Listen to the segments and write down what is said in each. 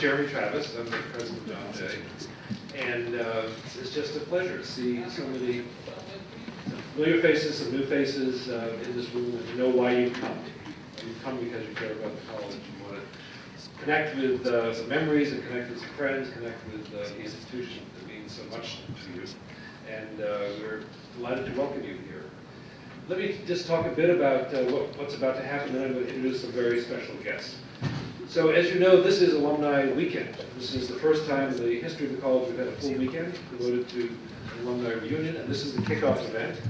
Jeremy Travis. I'm the president of John Jay. And it's just a pleasure to see so many familiar faces, some new faces in this room, and to know why you come. You come because you care about the college. You want to connect with some memories and connect with some friends, connect with the institution that means so much to you. And we're delighted to welcome you here. Let me just talk a bit about what's about to happen, and then I'm going to introduce some very special guests. So as you know, this is Alumni Weekend. This is the first time in the history of the college we've had a full weekend devoted to an alumni reunion, and this is the kickoff event.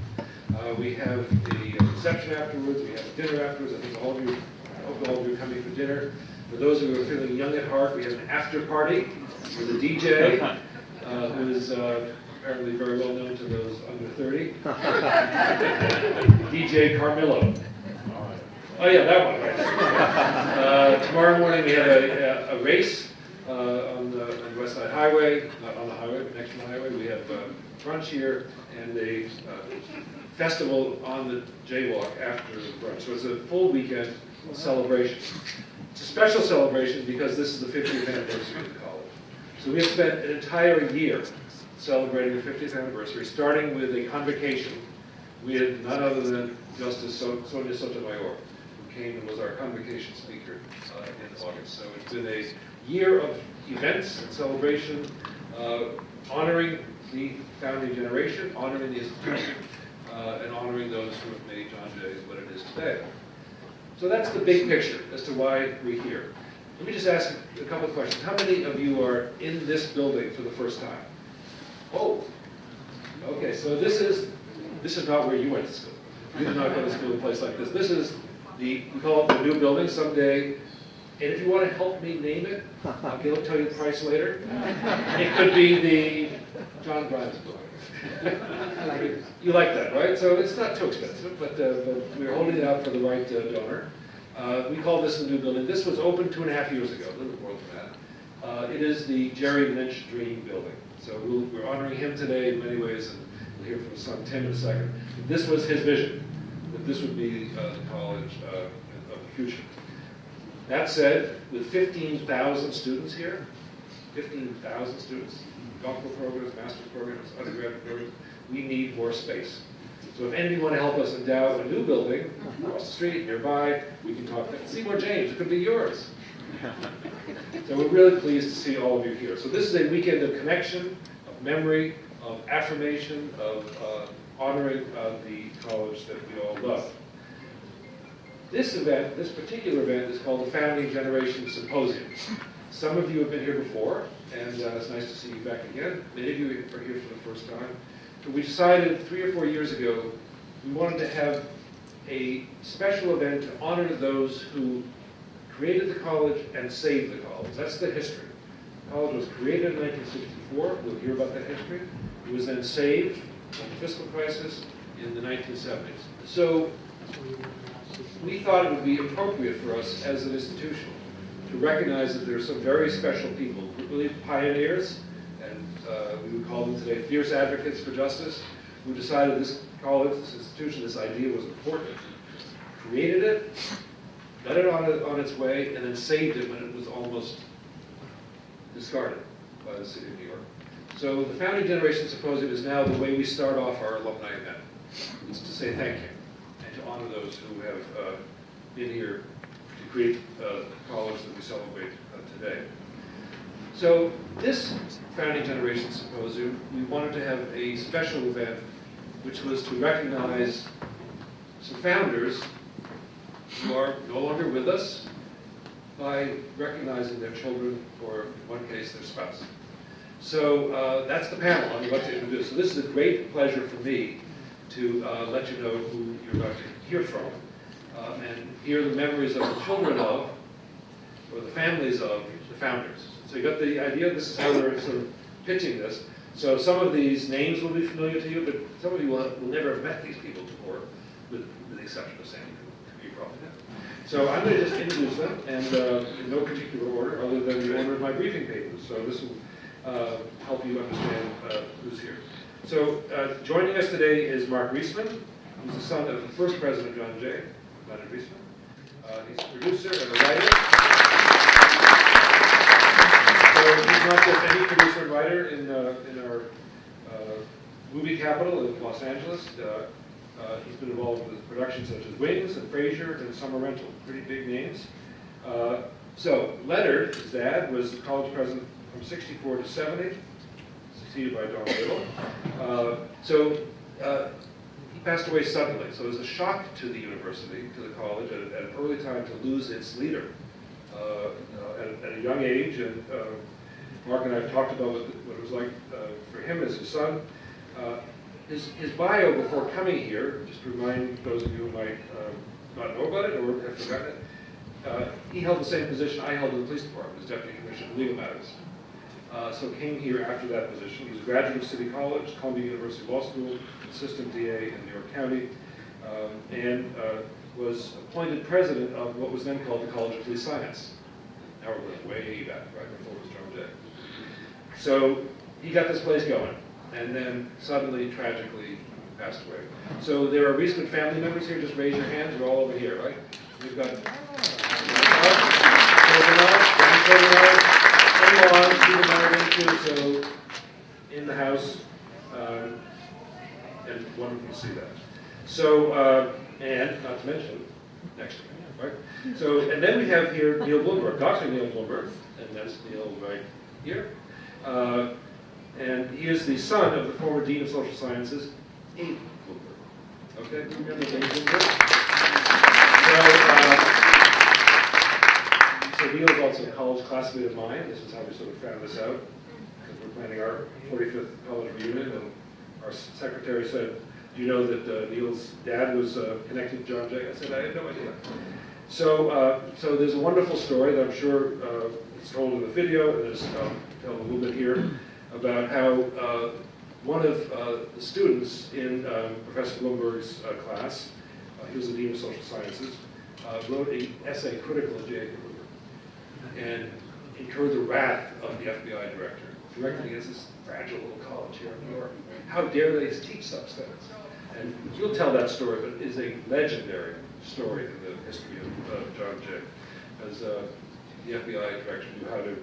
We have the reception afterwards, we have a dinner afterwards. I think I hope all of you are coming for dinner. For those who are feeling young at heart, we have an after party with a DJ who is apparently very well known to those under 30. DJ Carmillo. Oh yeah, that one, right. Tomorrow morning we have a race on the West Side Highway, not on the highway, but next to the highway. We have brunch here and a festival on the Jaywalk after the brunch. So it's a full weekend celebration. It's a special celebration because this is the 50th anniversary of the college. So we have spent an entire year celebrating the 50th anniversary, starting with a convocation with none other than Justice Sonia Sotomayor, who came and was our convocation speaker in August. So it's been a year of events and celebration, honoring the founding generation, honoring the institution, and honoring those who have made John Jay what it is today. So that's the big picture as to why we're here. Let me just ask a couple of questions. How many of you are in this building for the first time? Oh, okay, so this is not where you went to school. You did not go to school in a place like this. This is we call it the new building someday. And if you want to help me name it, I'll tell you the price later. It could be the John Grimes building. You like that, right? So it's not too expensive, but we're holding it out for the right donor. We call this the new building. This was opened 2.5 years ago, a little bit more than that. It is the Jerry Lynch Dream Building. So we're honoring him today in many ways, and we'll hear from his son Tim in a second. This was his vision, that this would be the college of the future. That said, with 15,000 students here, 15,000 students, doctoral programs, master's programs, undergraduate programs, we need more space. So if any of you want to help us endow a new building across the street, nearby, we can talk. Seymour James, it could be yours. So we're really pleased to see all of you here. So this is a weekend of connection, of memory, of affirmation, of honoring the college that we all love. This event, this particular event, is called the Founding Generation Symposium. Some of you have been here before, and it's nice to see you back again. Many of you are here for the first time. But we decided 3 or 4 years ago we wanted to have a special event to honor those who created the college and saved the college. That's the history. The college was created in 1964. We'll hear about that history. It was then saved from the fiscal crisis in the 1970s. So we thought it would be appropriate for us as an institution to recognize that there are some very special people, really pioneers, and we would call them today fierce advocates for justice, who decided this college, this institution, this idea was important, created it, got it on its way, and then saved it when it was almost discarded by the city of New York. So the Founding Generation Symposium is now the way we start off our alumni event. It's to say thank you and to honor those who have been here to create the college that we celebrate today. So this Founding Generation Symposium, we wanted to have a special event which was to recognize some founders who are no longer with us by recognizing their children, or in one case, their spouse. So that's the panel I'm about to introduce. So this is a great pleasure for me to let you know who you're about to hear from and hear the memories of the children of, or the families of, the founders. So you got the idea. This is how we're sort of pitching this. So some of these names will be familiar to you, but some of you will never have met these people before, with the exception of Sandy, who you probably know. So I'm going to just introduce them, and in no particular order, other than the order of my briefing papers. So this will help you understand who's here. So joining us today is Mark Reisman, who's the son of the first president, John Jay, Leonard Reisman. He's a producer and a writer. he's not just any producer and writer in our movie capital of Los Angeles. He's been involved with productions such as Wings and Frasier and Summer Rental, pretty big names. So Leonard, his dad, was the college president from 64 to 70, succeeded by Don Riddle. He passed away suddenly, so it was a shock to the university, to the college, at an early time to lose its leader at a young age. And Mark and I have talked about what it was like for him as his son. His bio before coming here, just to remind those of you who might not know about it or have forgotten it, he held the same position I held in the police department as Deputy Commissioner of Legal Matters. So came here after that position. He was a graduate of City College, Columbia University Law School, assistant DA in New York County, and was appointed president of what was then called the College of Police Science. Now we're going way back, right before it was John Jay. So he got this place going, and then suddenly, tragically, passed away. So there are recent family members here. Just raise your hands. You're all over here, right? We've got people married into, so in the house, and wonderful to see that. So, and not to mention, next to me, right? So, and then we have here Neil Blumberg, Dr. Neil Blumberg, and that's Neil right here. And he is the son of the former Dean of Social Sciences, Abe Blumberg. Okay, remember Abe Blumberg? So Neil is also a college classmate of mine. This is how we sort of found this out, because we're planning our 45th college reunion, and our secretary said, "Do you know that Neil's dad was connected to John Jay?" I said, "I had no idea." So, so there's a wonderful story that I'm sure is told in the video, and there's tell a little bit here about how one of the students in Professor Blumberg's class, he was the Dean of Social Sciences, wrote an essay critical of J. Blumberg and incurred the wrath of the FBI director, directed against this fragile little college here in New York. How dare they teach such things? And you'll tell that story, but it is a legendary story in the history of John Jay, as the FBI director knew how to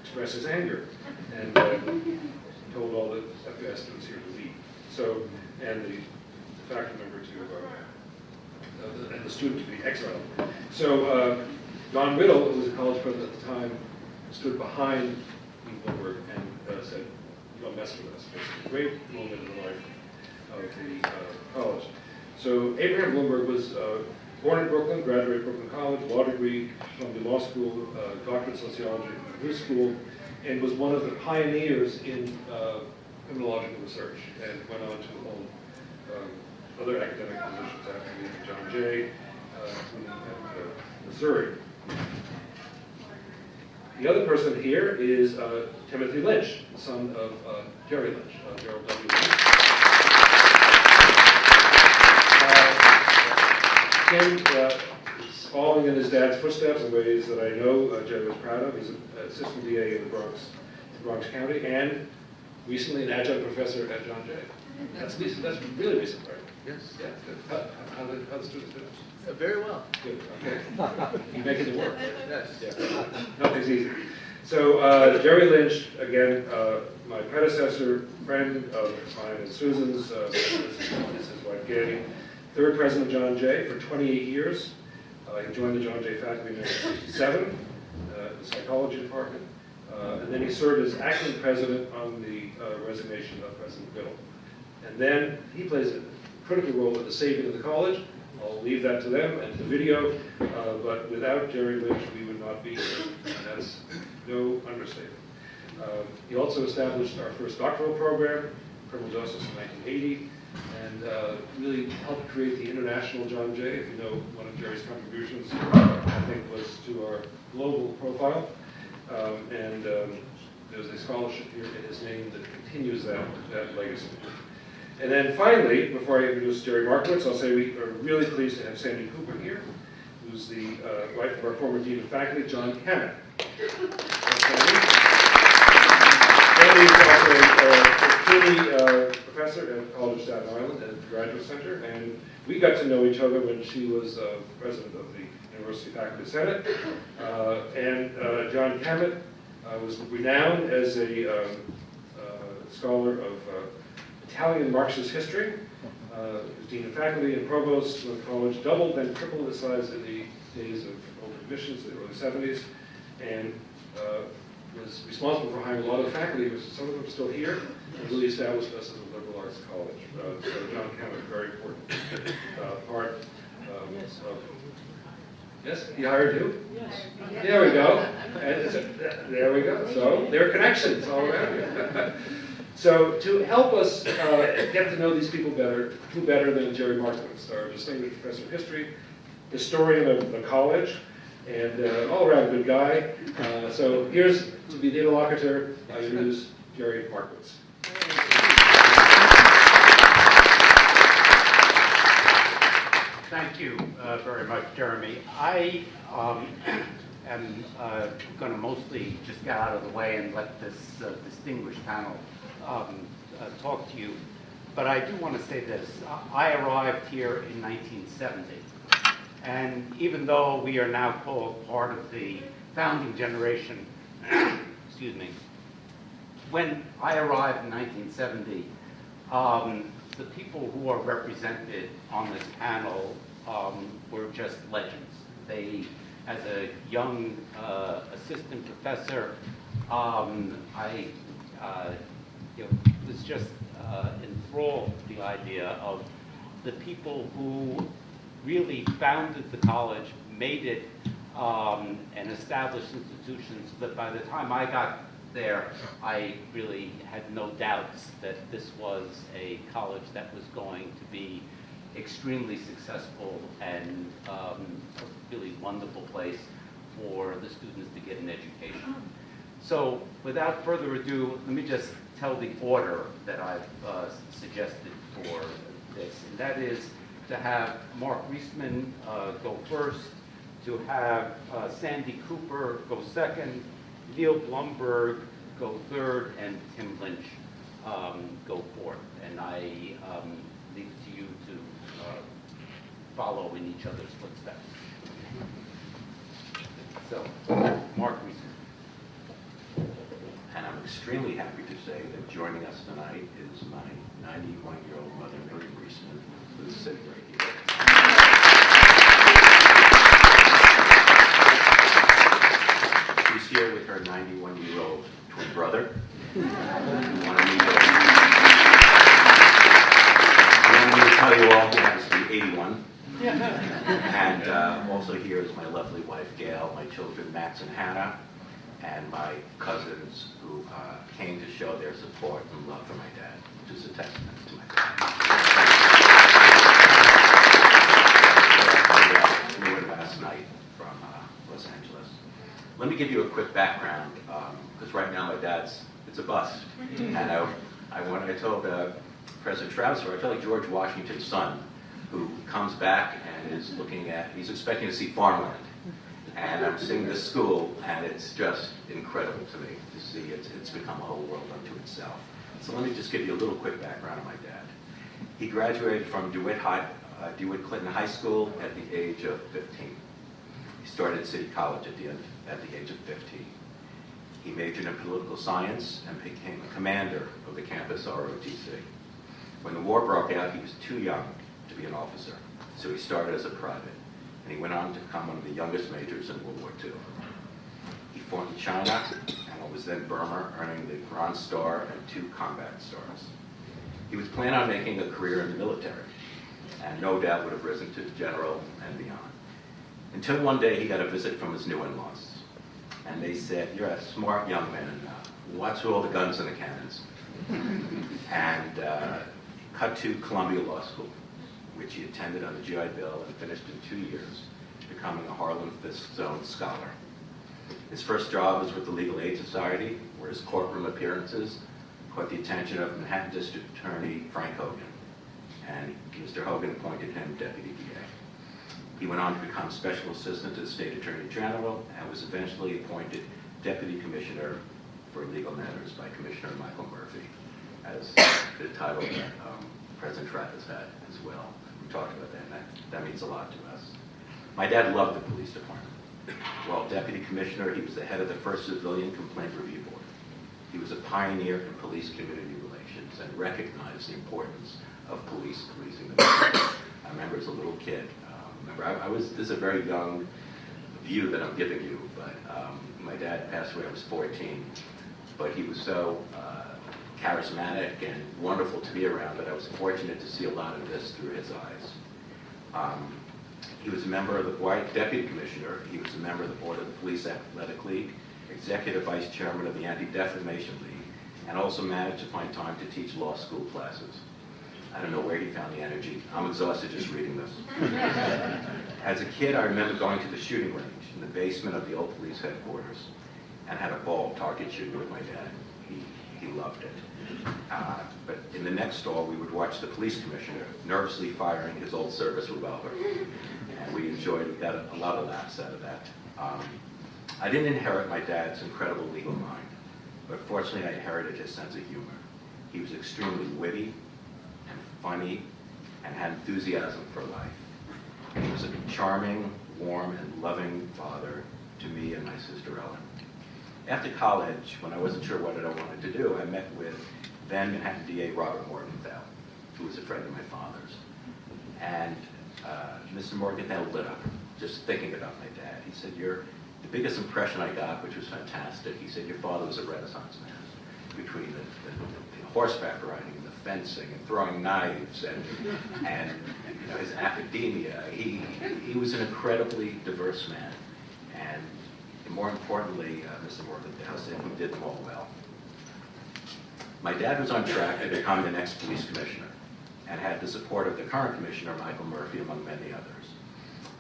express his anger, and told all the FBI students here to leave. So, and the faculty member to, and the student to be exiled. So, Don Riddle, who was a college president at the time, stood behind Neil Blumberg and said, "You don't mess with us." It's a great moment in the life of the college. So Abraham Blumberg was born in Brooklyn, graduated Brooklyn College, law degree, Columbia Law School, doctorate in sociology from his school, and was one of the pioneers in criminological research, and went on to hold other academic positions after leaving John Jay, including at Missouri. The other person here is Timothy Lynch, the son of Jerry Lynch, Gerald W. Lynch. Tim is following in his dad's footsteps in ways that I know Jerry was proud of. He's an assistant DA in the Bronx County, and recently an adjunct professor at John Jay. That's recent. That's really recent, right? Yes. Yeah. Good. How the students doing? Very well. Good. Okay. You're making it work. Yes. Yeah. Nothing's easy. So Jerry Lynch, again, my predecessor, friend of mine and Susan's, this is his wife Gabby, third president of John Jay for 28 years. He joined the John Jay faculty in 1967, the psychology department, and then he served as acting president on the resignation of President Biddle. And then he plays a critical role in the saving of the college. I'll leave that to them and to the video, but without Jerry Lynch, we would not be here, and that's no understatement. He also established our first doctoral program, criminal justice, in 1980, and really helped create the international John Jay. If you know, one of Jerry's contributions, I think, was to our global profile, and there's a scholarship here in his name that continues that legacy. And then finally, before I introduce Jerry Markowitz, I'll say we are really pleased to have Sandi Cooper here, who's the wife of our former dean of faculty, John Kamen. Sandi is also a Kinney professor at College of Staten Island at the Graduate Center, and we got to know each other when she was president of the University Faculty Senate. And John Kamen was renowned as a scholar of Italian Marxist history. He was dean of faculty and provost of the college, doubled then tripled his size in the days of open admissions in the early 70s, and was responsible for hiring a lot of faculty, some of them still here, and really established us as a liberal arts college. So John Cameron, a very important part of... Yes, he hired you? Yes. There we go. There we go. So there are connections all around you. So to help us get to know these people better, who better than Jerry Markowitz, our distinguished professor of history, historian of the college, and all-around good guy. So here's, to be the interlocutor, I introduce Jerry Markowitz. Thank you very much, Jeremy. I am going to mostly just get out of the way and let this distinguished panel talk to you. But I do want to say this. I arrived here in 1970. And even though we are now called part of the founding generation, excuse me, when I arrived in 1970, the people who are represented on this panel were just legends. They, as a young assistant professor, I was just enthralled with the idea of the people who really founded the college, made it an established institution, so that by the time I got there, I really had no doubts that this was a college that was going to be extremely successful and a really wonderful place for the students to get an education. So without further ado, let me just tell the order that I've suggested for this, and that is to have Mark Reisman go first, to have Sandi Cooper go second, Neil Blumberg go third, and Tim Lynch go fourth. And I leave it to you to follow in each other's footsteps. So, Mark Reisman. And I'm extremely happy to say that joining us tonight is my 91-year-old mother, Mary Reisman, who's sitting right here. She's here with her 91-year-old twin brother. I want to tell you all who happens to be 81. And also here is my lovely wife, Gail, my children, Max and Hannah, and my cousins who came to show their support and love for my dad, which is a testament to my dad. I flew in last night from Los Angeles. Let me give you a quick background, because right now my dad's, it's a bust. And I told President Travisor, I feel like George Washington's son, who comes back and is looking at, he's expecting to see farmland. And I'm seeing this school, and it's just incredible to me to see it's become a whole world unto itself. So let me just give you a little quick background on my dad. He graduated from DeWitt Clinton High School at the age of 15. He started City College at the age of 15. He majored in political science and became a commander of the campus ROTC. When the war broke out, he was too young to be an officer, so he started as a private. And he went on to become one of the youngest majors in World War II. He fought in China and what was then Burma, earning the Bronze Star and 2 Combat Stars. He was planning on making a career in the military, and no doubt would have risen to general and beyond. Until one day he got a visit from his new in-laws. And they said, "You're a smart young man, what's with all the guns and the cannons?" And cut to Columbia Law School, which he attended on the GI Bill and finished in 2 years, becoming a Harlem Fisk Zone scholar. His first job was with the Legal Aid Society, where his courtroom appearances caught the attention of Manhattan District Attorney Frank Hogan, and Mr. Hogan appointed him Deputy DA. He went on to become Special Assistant to the State Attorney General and was eventually appointed Deputy Commissioner for Legal Matters by Commissioner Michael Murphy, as the title that President Travis had as well. We talked about that, and that means a lot to us. My dad loved the police department. While deputy commissioner, he was the head of the first civilian complaint review board. He was a pioneer in police-community relations and recognized the importance of policing the community. I remember as a little kid, this is a very young view that I'm giving you, but my dad passed away when I was 14, but he was so charismatic and wonderful to be around that I was fortunate to see a lot of this through his eyes. He was a member of the White Deputy Commissioner. He was a member of the Board of the Police Athletic League, Executive Vice Chairman of the Anti-Defamation League, and also managed to find time to teach law school classes. I don't know where he found the energy. I'm exhausted just reading this. As a kid, I remember going to the shooting range in the basement of the old police headquarters and had a ball target shooting with my dad. He loved it. But in the next stall, we would watch the police commissioner nervously firing his old service revolver. And we got a lot of laughs out of that. I didn't inherit my dad's incredible legal mind, but fortunately I inherited his sense of humor. He was extremely witty and funny and had enthusiasm for life. And he was a charming, warm, and loving father to me and my sister Ellen. After college, when I wasn't sure what I wanted to do, I met with then Manhattan DA Robert Morgenthau, who was a friend of my father's. And Mr. Morgenthau lit up just thinking about my dad. He said, the biggest impression I got, which was fantastic, he said, your father was a Renaissance man, between the horseback riding and the fencing and throwing knives and you know, his academia. He was an incredibly diverse man. And more importantly, Mr. Morgenthau said he did them all well. My dad was on track to become the next police commissioner and had the support of the current commissioner, Michael Murphy, among many others.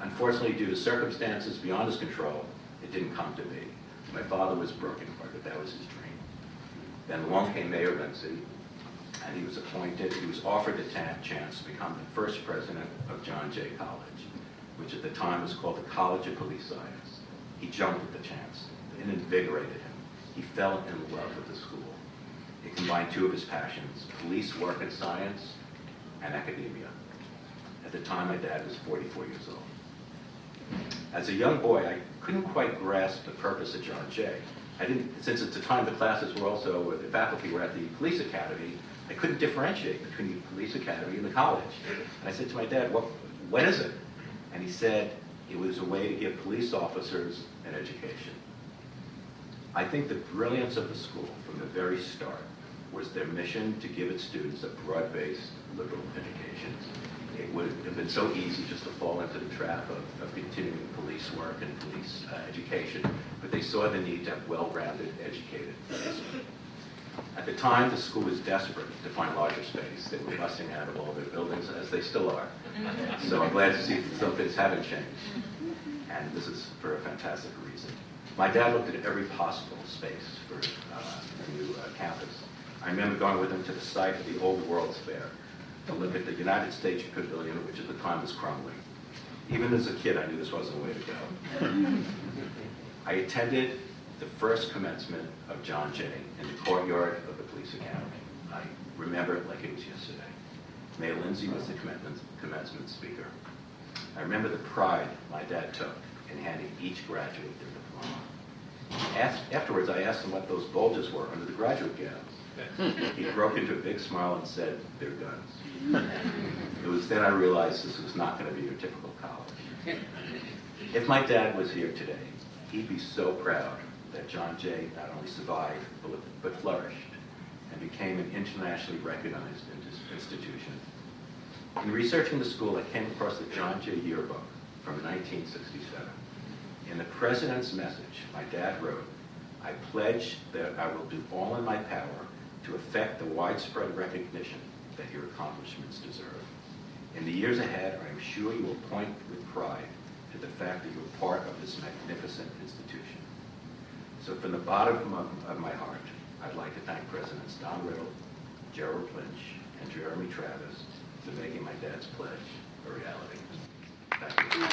Unfortunately, due to circumstances beyond his control, it didn't come to be. My father was brokenhearted, that was his dream. Then along came Mayor Lindsay, and he was offered the chance to become the first president of John Jay College, which at the time was called the College of Police Science. He jumped at the chance. It invigorated him. He fell in love with the school. It combined two of his passions, police work and science, and academia. At the time, my dad was 44 years old. As a young boy, I couldn't quite grasp the purpose of John Jay. Since at the time the classes were also, the faculty were at the police academy, I couldn't differentiate between the police academy and the college. And I said to my dad, what is it? And he said it was a way to give police officers an education. I think the brilliance of the school from the very start was their mission to give its students a broad-based liberal education. It would have been so easy just to fall into the trap of continuing police work and police education, but they saw the need to have well-rounded, educated policemen. At the time, the school was desperate to find larger space. They were busting out of all their buildings, as they still are. So I'm glad to see that some things haven't changed, and this is for a fantastic reason. My dad looked at every possible space for a new campus. I remember going with him to the site of the old World's Fair to look at the United States Pavilion, which at the time was crumbling. Even as a kid, I knew this wasn't the way to go. I attended the first commencement of John Jay in the courtyard of the police academy. I remember it like it was yesterday. Mayor Lindsay was the commencement speaker. I remember the pride my dad took in handing each graduate their diploma. Afterwards, I asked him what those bulges were under the graduate gowns. He broke into a big smile and said, "They're guns." It was then I realized this was not going to be your typical college. If my dad was here today, he'd be so proud that John Jay not only survived, but flourished and became an internationally recognized institution. In researching the school, I came across the John Jay yearbook from 1967. In the president's message, my dad wrote, "I pledge that I will do all in my power to effect the widespread recognition that your accomplishments deserve. In the years ahead, I am sure you will point with pride to the fact that you are part of this magnificent institution." So from the bottom of my heart, I'd like to thank Presidents Don Riddle, Gerald Lynch, and Jeremy Travis for making my dad's pledge a reality. Thank you.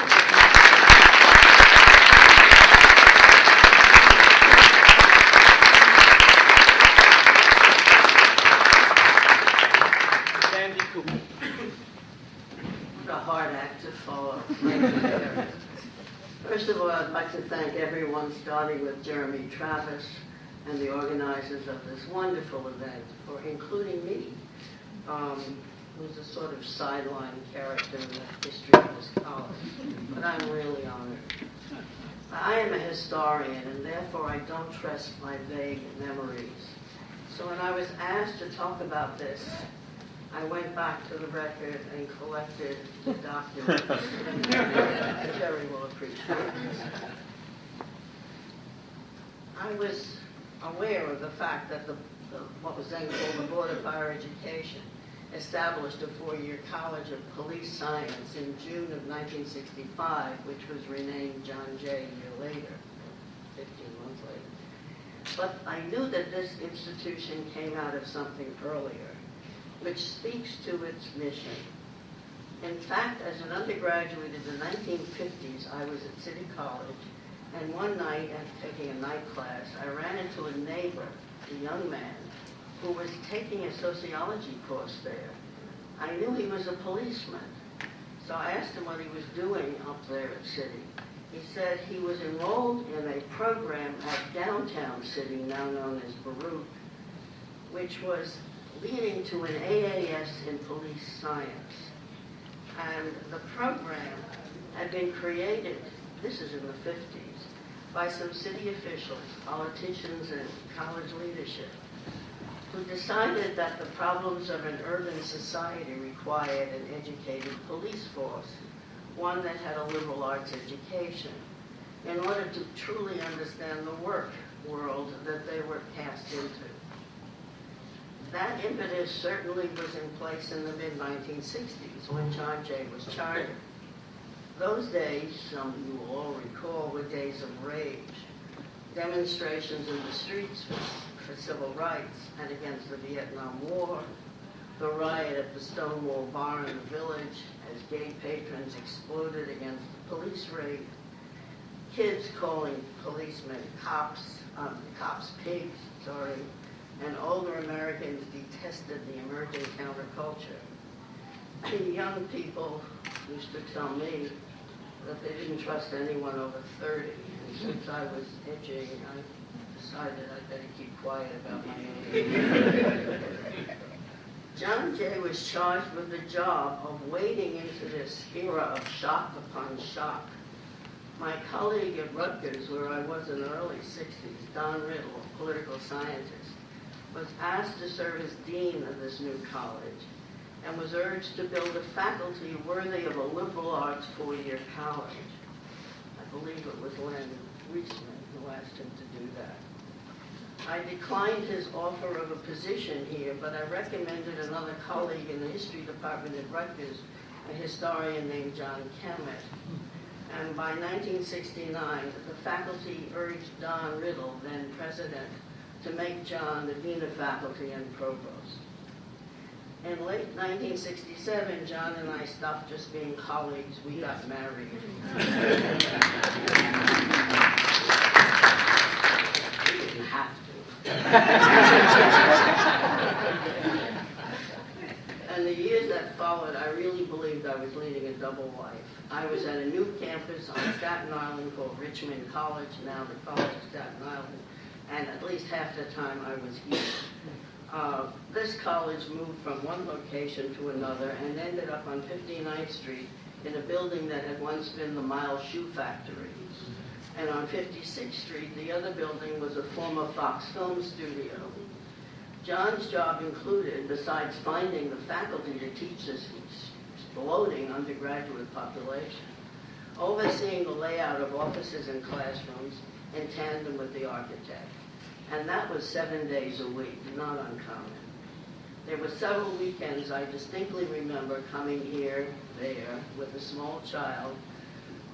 What a hard act to follow. First of all, I'd like to thank everyone, starting with Jeremy Travis and the organizers of this wonderful event, for including me, who's a sort of sideline character in the history of this college. But I'm really honored. I am a historian, and therefore I don't trust my vague memories. So when I was asked to talk about this, I went back to the record and collected the documents. Jerry will appreciate this. I was aware of the fact that what was then called the Board of Higher Education established a 4-year College of Police Science in June of 1965, which was renamed John Jay a year later, 15 months later. But I knew that this institution came out of something earlier, which speaks to its mission. In fact, as an undergraduate in the 1950s, I was at City College, and one night, after taking a night class, I ran into a neighbor, a young man, who was taking a sociology course there. I knew he was a policeman, so I asked him what he was doing up there at City. He said he was enrolled in a program at downtown City, now known as Baruch, which was leading to an AAS in police science. And the program had been created, this is in the 50s, by some city officials, politicians, and college leadership, who decided that the problems of an urban society required an educated police force, one that had a liberal arts education, in order to truly understand the work world that they were cast into. That impetus certainly was in place in the mid-1960s when John Jay was chartered. Those days, some you will all recall, were days of rage. Demonstrations in the streets for civil rights and against the Vietnam War, the riot at the Stonewall Bar in the Village as gay patrons exploded against the police raid, kids calling policemen cops pigs, and older Americans detested the emerging counterculture. And young people used to tell me that they didn't trust anyone over 30. And since I was itching, I decided I'd better keep quiet about my age. John Jay was charged with the job of wading into this era of shock upon shock. My colleague at Rutgers, where I was in the early 60s, Don Riddle, a political scientist, was asked to serve as dean of this new college and was urged to build a faculty worthy of a liberal arts 4-year college. I believe it was Mark Reisman who asked him to do that. I declined his offer of a position here, but I recommended another colleague in the history department at Rutgers, a historian named John Kemet. And by 1969, the faculty urged Don Riddle, then president, to make John the dean of faculty and provost. In late 1967, John and I stopped just being colleagues. We got married. We didn't have to. And the years that followed, I really believed I was leading a double life. I was at a new campus on Staten Island called Richmond College, now the College of Staten Island, and at least half the time I was here. This college moved from one location to another and ended up on 59th Street in a building that had once been the Miles Shoe Factory. And on 56th Street, the other building was a former Fox film studio. John's job included, besides finding the faculty to teach this exploding undergraduate population, overseeing the layout of offices and classrooms in tandem with the architect. And that was 7 days a week, not uncommon. There were several weekends I distinctly remember coming here, there, with a small child.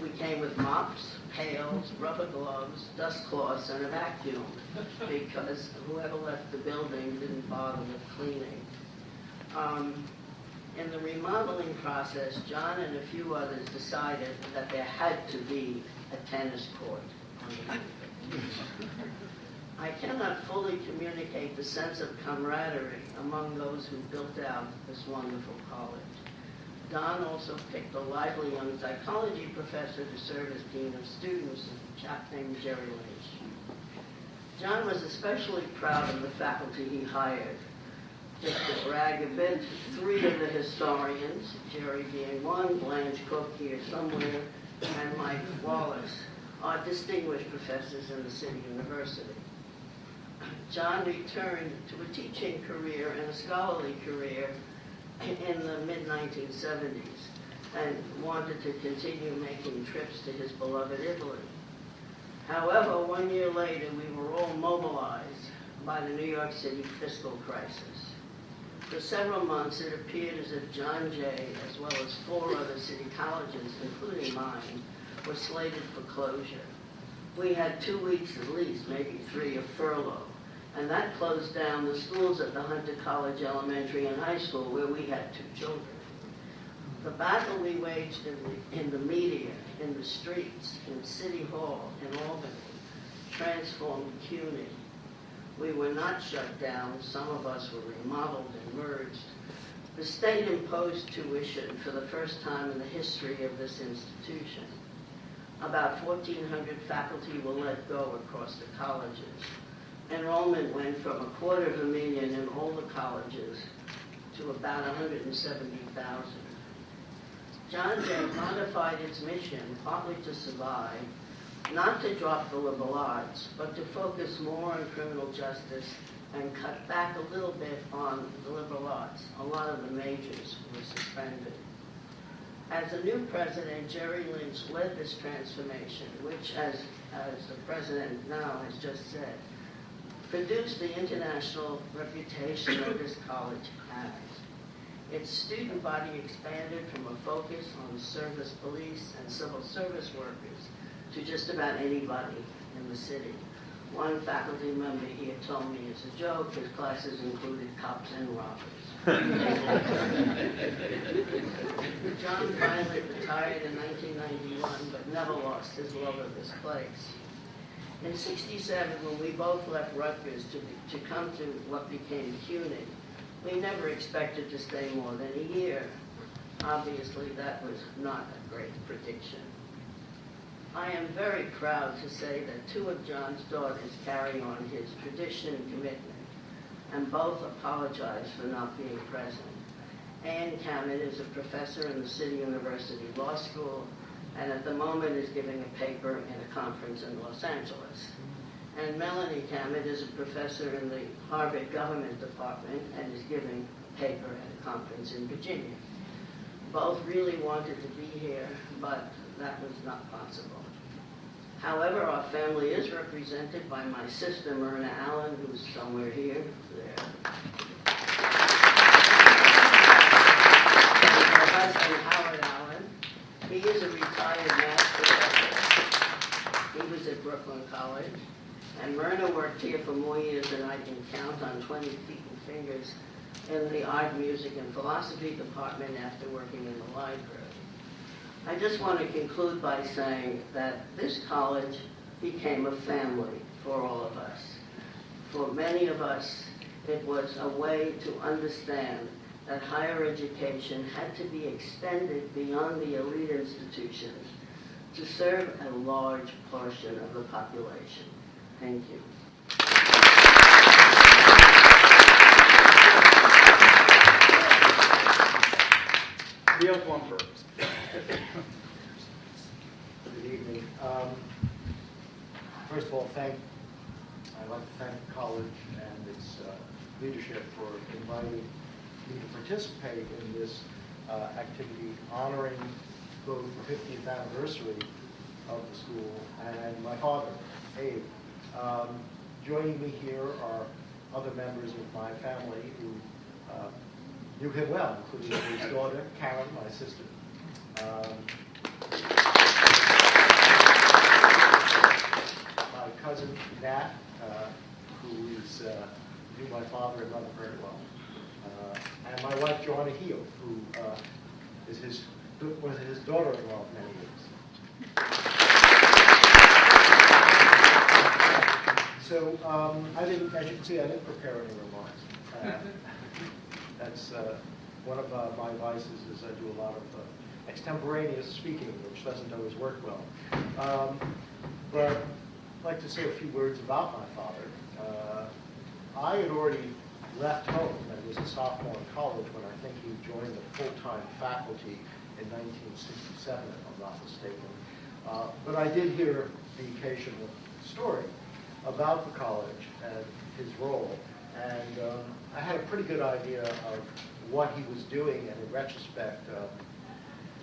We came with mops, pails, rubber gloves, dust cloths, and a vacuum, because whoever left the building didn't bother with cleaning. In the remodeling process, John and a few others decided that there had to be a tennis court underneath it. I cannot fully communicate the sense of camaraderie among those who built out this wonderful college. Don also picked a lively young psychology professor to serve as dean of students, a chap named Jerry Lynch. John was especially proud of the faculty he hired. Just to brag a bit, 3 of the historians, Jerry being one, Blanche Cook here somewhere, and Mike Wallace, are distinguished professors in the City University. John returned to a teaching career and a scholarly career in the mid-1970s and wanted to continue making trips to his beloved Italy. However, 1 year later, we were all mobilized by the New York City fiscal crisis. For several months, it appeared as if John Jay, as well as 4 other city colleges, including mine, were slated for closure. We had 2 weeks at least, maybe 3, of furlough, and that closed down the schools at the Hunter College Elementary and High School, where we had 2 children. The battle we waged in the media, in the streets, in City Hall, in Albany, transformed CUNY. We were not shut down. Some of us were remodeled and merged. The state imposed tuition for the first time in the history of this institution. About 1,400 faculty were let go across the colleges. Enrollment went from 250,000 in all the colleges to about 170,000. John Jay modified its mission partly to survive, not to drop the liberal arts, but to focus more on criminal justice and cut back a little bit on the liberal arts. A lot of the majors were suspended. As the new president, Jerry Lynch led this transformation, which, as the president now has just said, produced the international reputation that this college has. Its student body expanded from a focus on service police and civil service workers to just about anybody in the city. One faculty member here told me as a joke his classes included cops and robbers. John finally retired in 1991, but never lost his love of this place. In '67, when we both left Rutgers to come to what became CUNY, we never expected to stay more than a year. Obviously, that was not a great prediction. I am very proud to say that 2 of John's daughters carry on his tradition and commitment, and both apologize for not being present. Ann Cammett is a professor in the City University Law School, and at the moment is giving a paper in a conference in Los Angeles. And Melanie Cammett is a professor in the Harvard Government Department and is giving a paper at a conference in Virginia. Both really wanted to be here, but that was not possible. However, our family is represented by my sister, Myrna Allen, who's somewhere here, there. And her husband, Howard Allen. He is a retired math professor. He was at Brooklyn College. And Myrna worked here for more years than I can count on 20 feet and fingers in the art, music, and philosophy department after working in the library. I just want to conclude by saying that this college became a family for all of us. For many of us, it was a way to understand that higher education had to be extended beyond the elite institutions to serve a large portion of the population. Thank you. Neil Blumberg. Good evening. First of all, I'd like to thank the college and its leadership for inviting me to participate in this activity honoring both the 50th anniversary of the school and my father, Abe. Joining me here are other members of my family who knew him well, including his daughter, Karen, my sister. My cousin, Nat, who knew my father and mother very well. And my wife, Joanna Heald, who was his daughter-in-law for many years. So, as you can see, I didn't prepare any remarks. One of my vices is I do a lot of extemporaneous speaking, which doesn't always work well. But I'd like to say a few words about my father. I had already left home and was a sophomore in college when I think he joined the full-time faculty in 1967, if I'm not mistaken. But I did hear the occasional story about the college and his role, and I had a pretty good idea of what he was doing, and in retrospect,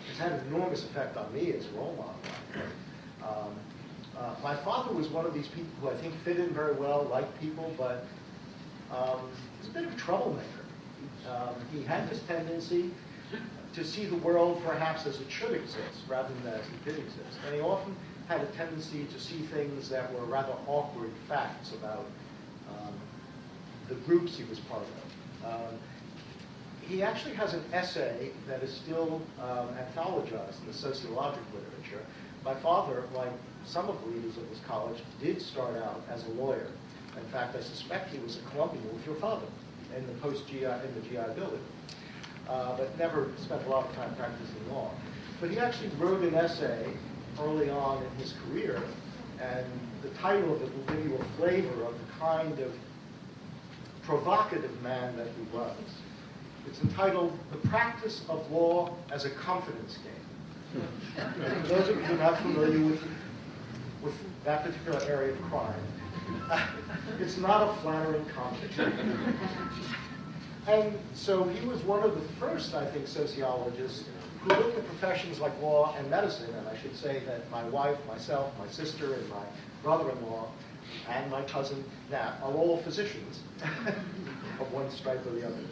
it's had an enormous effect on me as a role model. My father was one of these people who I think fit in very well, liked people, but was a bit of a troublemaker. He had this tendency to see the world perhaps as it should exist, rather than as it did exist. And he often had a tendency to see things that were rather awkward facts about the groups he was part of. He actually has an essay that is still anthologized in the sociological literature. My father, like some of the leaders of this college, did start out as a lawyer. In fact, I suspect he was a Columbian with your father in the post-GI, in the GI building, but never spent a lot of time practicing law. But he actually wrote an essay early on in his career, and the title of it will give you a flavor of the kind of provocative man that he was. It's entitled, "The Practice of Law as a Confidence Game." For those of you who are not familiar with that particular area of crime, it's not a flattering comment. And so he was one of the first, I think, sociologists who looked at professions like law and medicine, and I should say that my wife, myself, my sister, and my brother-in-law, and my cousin, Nat, are all physicians of one stripe or the other.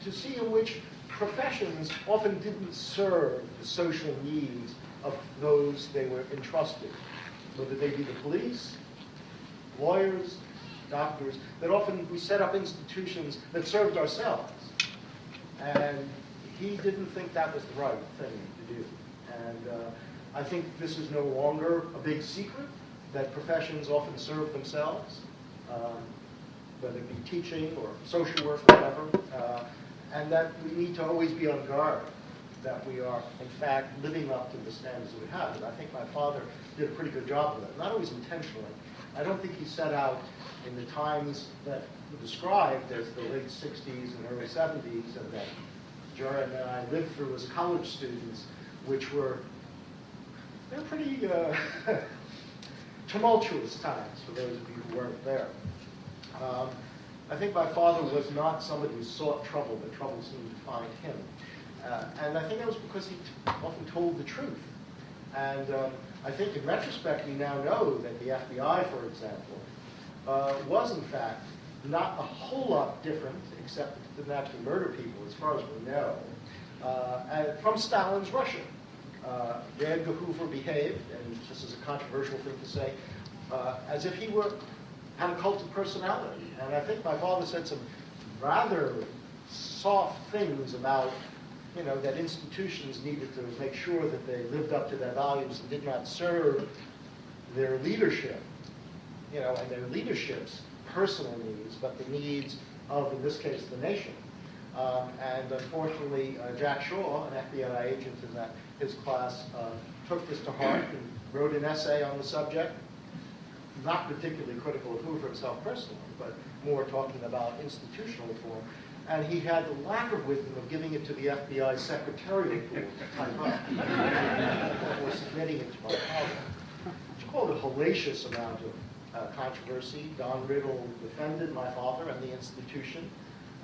To see in which professions often didn't serve the social needs of those they were entrusted, whether they be the police, lawyers, doctors, that often we set up institutions that served ourselves. And he didn't think that was the right thing to do. And I think this is no longer a big secret, that professions often serve themselves, whether it be teaching or social work or whatever, and that we need to always be on guard that we are, in fact, living up to the standards that we have. And I think my father did a pretty good job of that, not always intentionally. I don't think he set out in the times that were described as the late 60s and early 70s, and that Jared and I lived through as college students, which were, they're pretty tumultuous times for those of you who weren't there. I think my father was not somebody who sought trouble, but trouble seemed to find him. And I think that was because he often told the truth. And I think in retrospect, we now know that the FBI, for example, was in fact not a whole lot different, except it didn't actually murder people, as far as we know, from Stalin's Russia. J. Edgar Hoover behaved, and this is a controversial thing to say, as if he had a cult of personality. And I think my father said some rather soft things about, that institutions needed to make sure that they lived up to their values and did not serve their leadership, and their leadership's personal needs, but the needs of, in this case, the nation. And unfortunately, Jack Shaw, an FBI agent in his class, took this to heart and wrote an essay on the subject, not particularly critical of Hoover himself personally, but more talking about institutional reform. And he had the lack of wisdom of giving it to the FBI secretarial pool to type up, or submitting it to my father. It's called a hellacious amount of controversy. Don Riddle defended my father and the institution.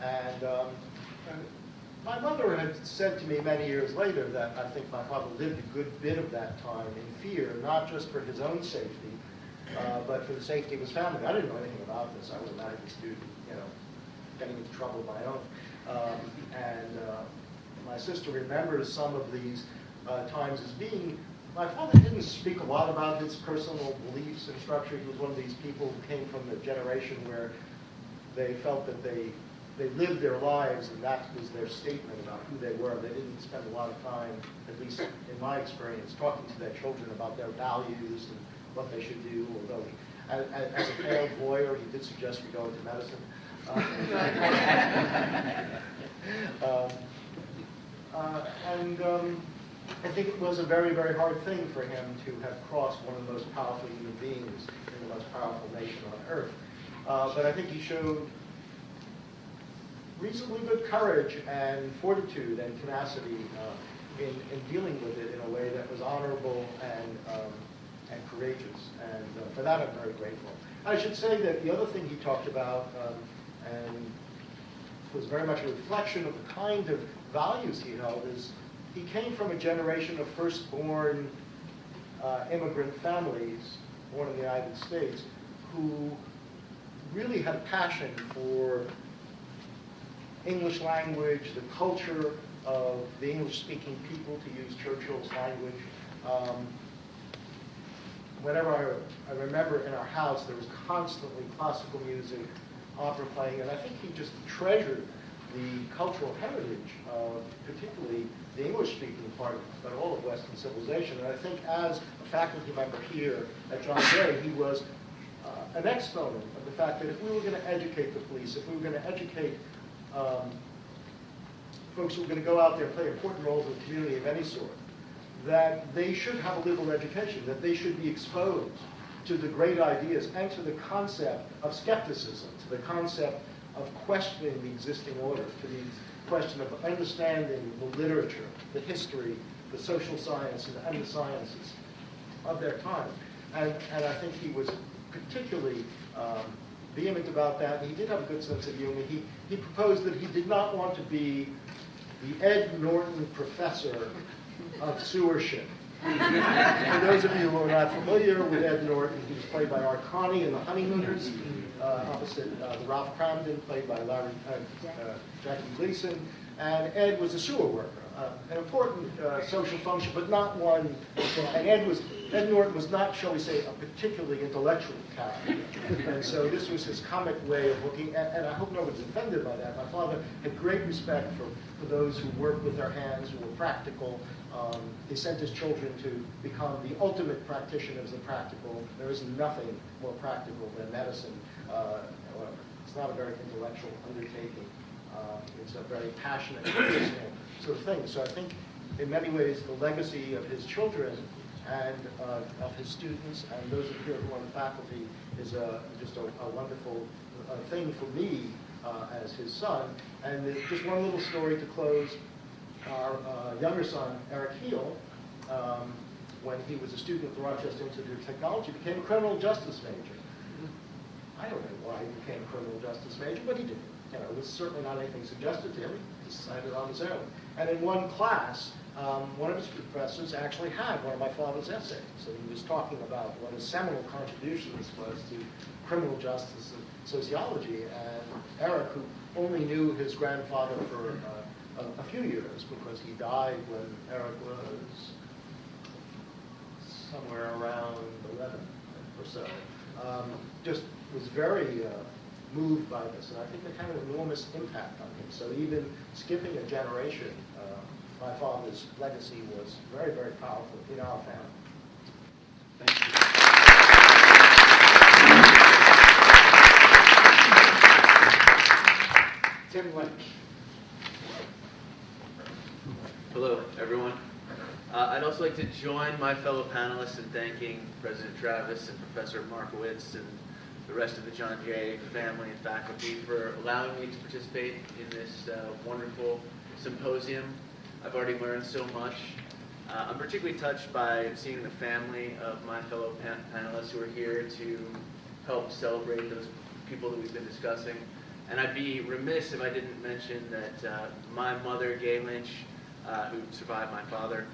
And my mother had said to me many years later that I think my father lived a good bit of that time in fear, not just for his own safety, but for the safety of his family. I didn't know anything about this. I was a medical student, getting into trouble of my own. And my sister remembers some of these times as being, my father didn't speak a lot about his personal beliefs and structure. He was one of these people who came from the generation where they felt that they lived their lives and that was their statement about who they were. They didn't spend a lot of time, at least in my experience, talking to their children about their values and what they should do, although as a failed lawyer, he did suggest we go into medicine. I think it was a very, very hard thing for him to have crossed one of the most powerful human beings in the most powerful nation on earth. But I think he showed reasonably good courage and fortitude and tenacity in dealing with it in a way that was honorable and courageous. And for that, I'm very grateful. I should say that the other thing he talked about and was very much a reflection of the kind of values he held is he came from a generation of firstborn immigrant families born in the United States who really had a passion for English language, the culture of the English-speaking people, to use Churchill's language. Whenever I remember in our house, there was constantly classical music, opera playing, and I think he just treasured the cultural heritage of particularly the English-speaking part, but all of Western civilization. And I think as a faculty member here at John Jay, he was an exponent of the fact that if we were going to educate the police, if we were going to educate folks who were going to go out there and play important roles in the community of any sort, that they should have a liberal education, that they should be exposed to the great ideas and to the concept of skepticism, to the concept of questioning the existing order, to the question of understanding the literature, the history, the social sciences, and the sciences of their time. And I think he was particularly vehement about that. He did have a good sense of humor. He proposed that he did not want to be the Ed Norton professor of sewership. For those of you who are not familiar with Ed Norton, he was played by Art Carney in The Honeymooners, opposite the Ralph Cramden, played by Jackie Gleason. And Ed was a sewer worker, an important social function, but not one. And Ed Norton was not, shall we say, a particularly intellectual character. And so this was his comic way of looking, and I hope no one's offended by that. My father had great respect for those who worked with their hands, who were practical. He sent his children to become the ultimate practitioners of practical. There is nothing more practical than medicine. It's not a very intellectual undertaking. It's a very passionate, personal sort of thing. So I think, in many ways, the legacy of his children and of his students and those of you who are on the faculty is just a wonderful thing for me as his son. And just one little story to close. Our younger son, Eric Heel, when he was a student at the Rochester Institute of Technology, became a criminal justice major. I don't know why he became a criminal justice major, but he did. It was certainly not anything suggested to him. He decided on his own. And in one class, one of his professors actually had one of my father's essays. So he was talking about what his seminal contributions was to criminal justice and sociology. And Eric, who only knew his grandfather for a few years, because he died when Eric was somewhere around 11 or so, just was very moved by this, and I think it had an enormous impact on him. So even skipping a generation, my father's legacy was very, very powerful in our family. Thank you. Tim Lynch. Hello, everyone. I'd also like to join my fellow panelists in thanking President Travis and Professor Markowitz and the rest of the John Jay family and faculty for allowing me to participate in this wonderful symposium. I've already learned so much. I'm particularly touched by seeing the family of my fellow panelists who are here to help celebrate those people that we've been discussing. And I'd be remiss if I didn't mention that my mother, Gay Lynch, who survived my father,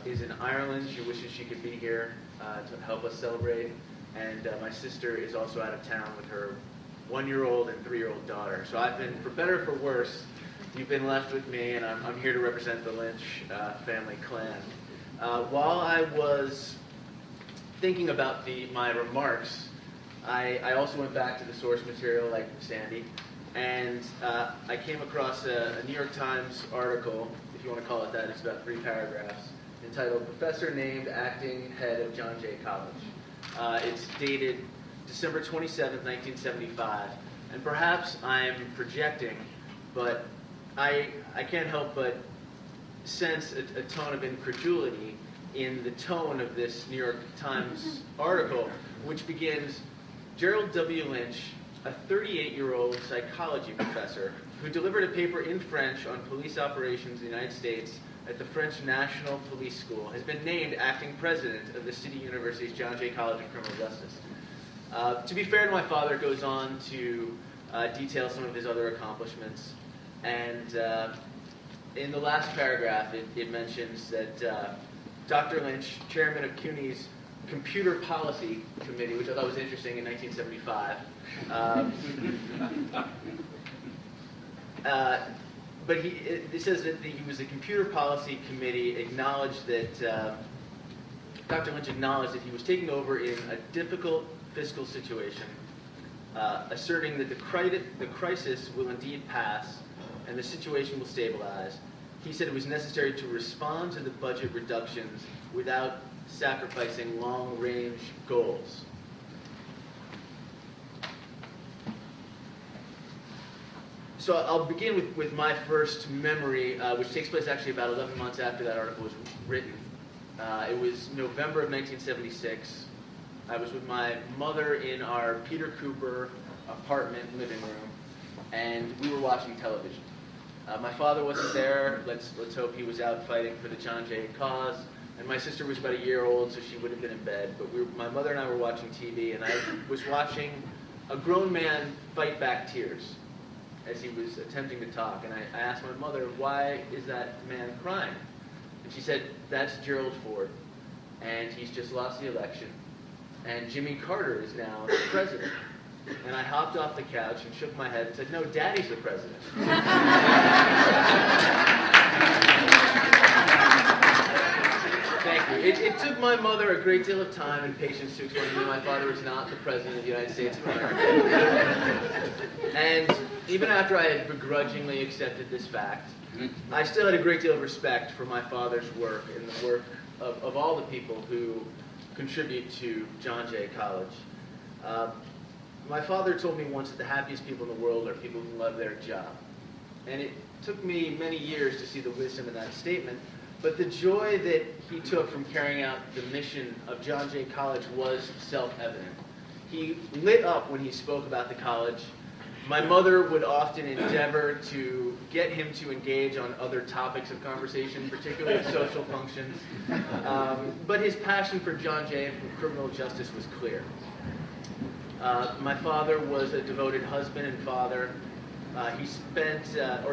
is in Ireland. She wishes she could be here to help us celebrate. And my sister is also out of town with her 1-year-old and 3-year-old daughter. So I've been, for better or for worse, you've been left with me, and I'm here to represent the Lynch family clan. While I was thinking about my remarks, I also went back to the source material like Sandi, and I came across a New York Times article, if you want to call it that. It's about 3 paragraphs, entitled "Professor Named Acting Head of John Jay College." It's dated December 27, 1975, and perhaps I'm projecting, but I can't help but sense a tone of incredulity in the tone of this New York Times article, which begins, Gerald W. Lynch, a 38-year-old psychology professor who delivered a paper in French on police operations in the United States at the French National Police School, has been named acting president of the City University's John Jay College of Criminal Justice. To be fair to my father, goes on to detail some of his other accomplishments. And in the last paragraph, it mentions that Dr. Lynch, chairman of CUNY's Computer Policy Committee, which I thought was interesting in 1975. But it says that he was the Computer Policy Committee, acknowledged that Dr. Lynch acknowledged that he was taking over in a difficult fiscal situation, asserting that the crisis will indeed pass and the situation will stabilize. He said it was necessary to respond to the budget reductions without sacrificing long-range goals. So I'll begin with my first memory, which takes place actually about 11 months after that article was written. It was November of 1976. I was with my mother in our Peter Cooper apartment living room, and we were watching television. My father wasn't there. Let's hope he was out fighting for the John Jay cause. And my sister was about a year old, so she would have been in bed. But my mother and I were watching TV, and I was watching a grown man fight back tears as he was attempting to talk. And I asked my mother, why is that man crying? And she said, that's Gerald Ford, and he's just lost the election. And Jimmy Carter is now the president. And I hopped off the couch and shook my head and said, no, Daddy's the president. Thank you. It took my mother a great deal of time and patience to explain to me my father was not the president of the United States of America. And even after I had begrudgingly accepted this fact, I still had a great deal of respect for my father's work and the work of all the people who contribute to John Jay College. My father told me once that the happiest people in the world are people who love their job. And it took me many years to see the wisdom in that statement, but the joy that he took from carrying out the mission of John Jay College was self-evident. He lit up when he spoke about the college. My mother would often endeavor to get him to engage on other topics of conversation, particularly social functions. But his passion for John Jay and for criminal justice was clear. My father was a devoted husband and father.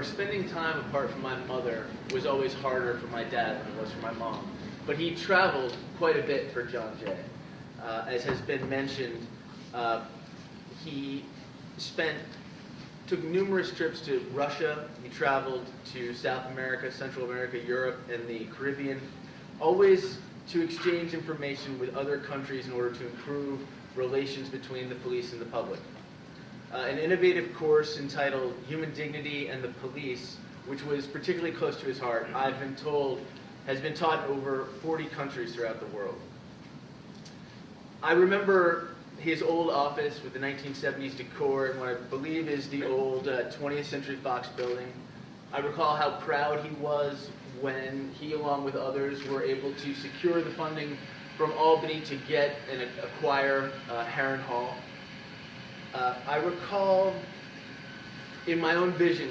Spending time apart from my mother was always harder for my dad than it was for my mom. But he traveled quite a bit for John Jay. As has been mentioned, he took numerous trips to Russia. He traveled to South America, Central America, Europe, and the Caribbean, always to exchange information with other countries in order to improve relations between the police and the public. An innovative course entitled Human Dignity and the Police, which was particularly close to his heart, I've been told, has been taught in over 40 countries throughout the world. I remember his old office with the 1970s decor and what I believe is the old 20th Century Fox building. I recall how proud he was when he, along with others, were able to secure the funding from Albany to get and acquire Heron Hall. I recall in my own vision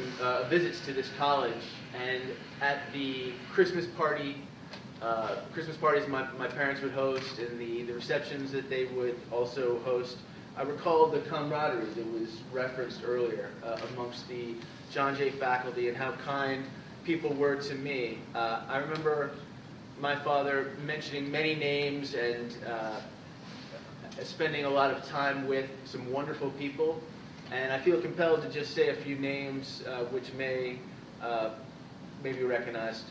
visits to this college and at the Christmas parties my parents would host and the receptions that they would also host. I recall the camaraderie that was referenced earlier amongst the John Jay faculty and how kind people were to me. I remember my father mentioning many names and spending a lot of time with some wonderful people. And I feel compelled to just say a few names which may be recognized.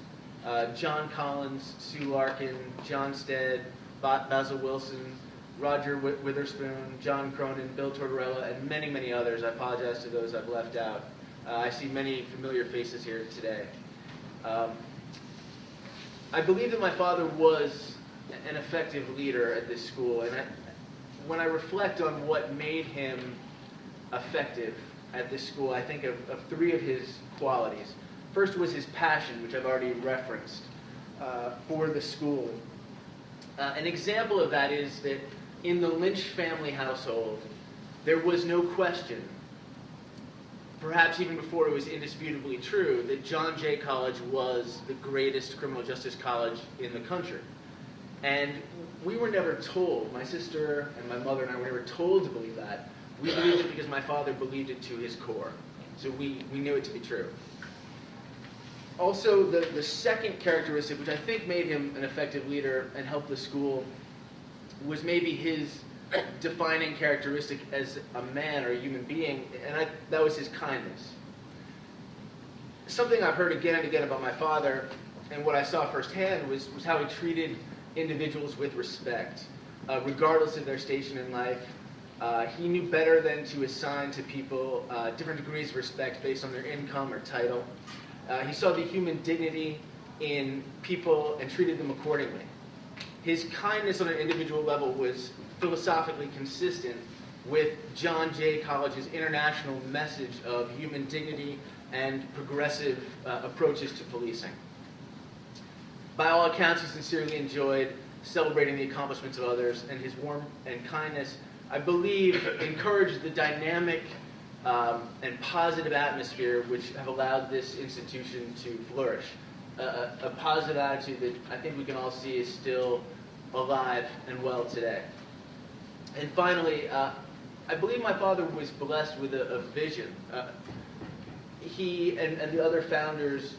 John Collins, Sue Larkin, John Stead, Basil Wilson, Roger Witherspoon, John Cronin, Bill Tortorella, and many, many others. I apologize to those I've left out. I see many familiar faces here today. I believe that my father was an effective leader at this school, and when I reflect on what made him effective at this school, I think of three of his qualities. First was his passion, which I've already referenced, for the school. An example of that is that in the Lynch family household, there was no question, perhaps even before it was indisputably true, that John Jay College was the greatest criminal justice college in the country. And we were never told, my sister and my mother and I were never told to believe that. We believed it because my father believed it to his core. So we knew it to be true. Also, the second characteristic, which I think made him an effective leader and helped the school, was maybe his defining characteristic as a man or a human being, and that was his kindness. Something I've heard again and again about my father, and what I saw firsthand, was how he treated individuals with respect, regardless of their station in life. He knew better than to assign to people different degrees of respect based on their income or title. He saw the human dignity in people and treated them accordingly. His kindness on an individual level was philosophically consistent with John Jay College's international message of human dignity and progressive approaches to policing. By all accounts, he sincerely enjoyed celebrating the accomplishments of others, and his warmth and kindness, I believe, encouraged the dynamic and positive atmosphere which have allowed this institution to flourish. A positive attitude that I think we can all see is still alive and well today. And finally, I believe my father was blessed with a vision. He and the other founders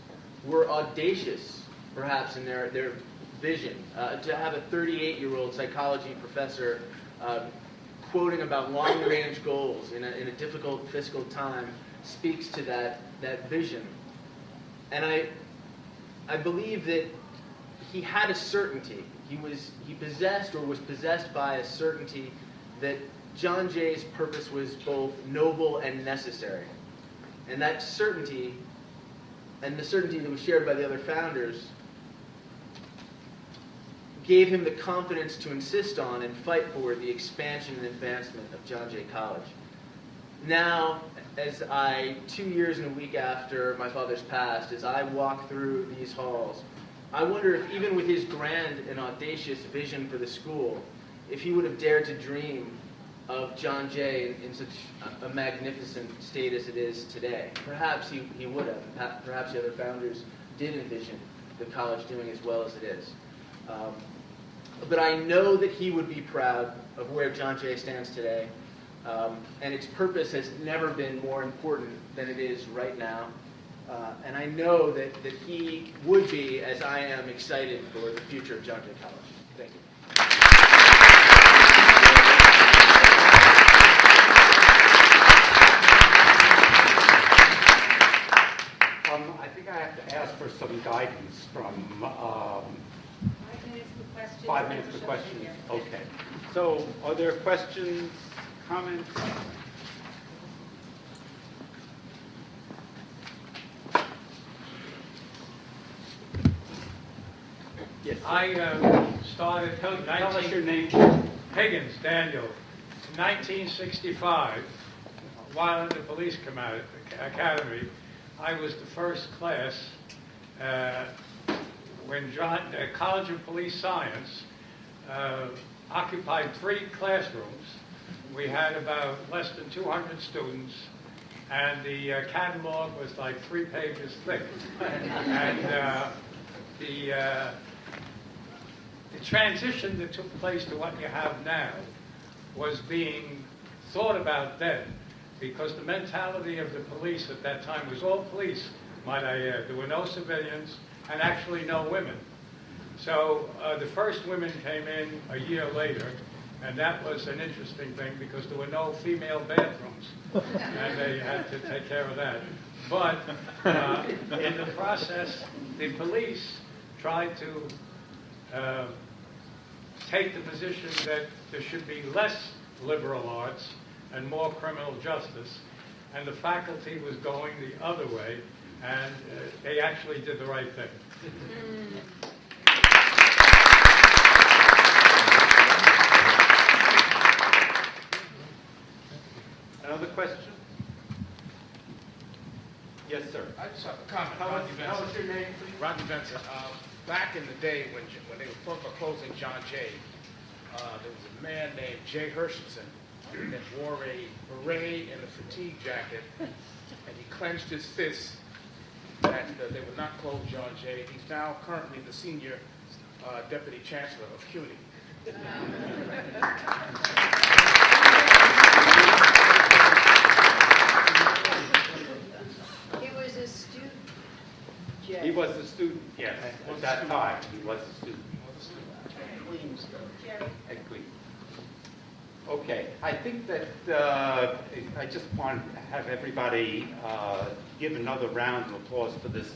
were audacious, perhaps, in their vision. To have a 38-year-old psychology professor quoting about long-range goals in a difficult fiscal time speaks to that vision. And I believe that he had a certainty. He possessed or was possessed by a certainty that John Jay's purpose was both noble and necessary. And that certainty, and the certainty that was shared by the other founders, gave him the confidence to insist on and fight for the expansion and advancement of John Jay College. Now, as 2 years and a week after my father's passed, as I walk through these halls, I wonder if even with his grand and audacious vision for the school, if he would have dared to dream of John Jay in such a magnificent state as it is today. Perhaps he would have. Perhaps the other founders did envision the college doing as well as it is. But I know that he would be proud of where John Jay stands today, and its purpose has never been more important than it is right now. And I know that he would be, as I am, excited for the future of John Jay College. Thank you. I think I have to ask for some guidance from 5 minutes per question. 5 minutes per question. Okay. So are there questions, comments? Yes. I started Tell us your name. Higgins, Daniel, in 1965, while in the police academy. I was the first class when College of Police Science occupied 3 classrooms. We had about less than 200 students, and the catalog was like 3 pages thick. And the transition that took place to what you have now was being thought about then, because the mentality of the police at that time was all police, might I add. There were no civilians and actually no women. So the first women came in a year later, and that was an interesting thing because there were no female bathrooms, and they had to take care of that. But in the process, the police tried to take the position that there should be less liberal arts and more criminal justice, and the faculty was going the other way, and they actually did the right thing. Another question? Yes, sir. I just have a comment. Tell us back in the day when they were talking about closing John Jay, there was a man named Jay Hershenson that wore a beret and a fatigue jacket, and he clenched his fists that they would not close John Jay. He's now currently the senior deputy chancellor of CUNY. He was a student, Jay. He was a student, yes, at that time, he was a student. Queens. At Queens. Okay, I think that I just want to have everybody give another round of applause for this.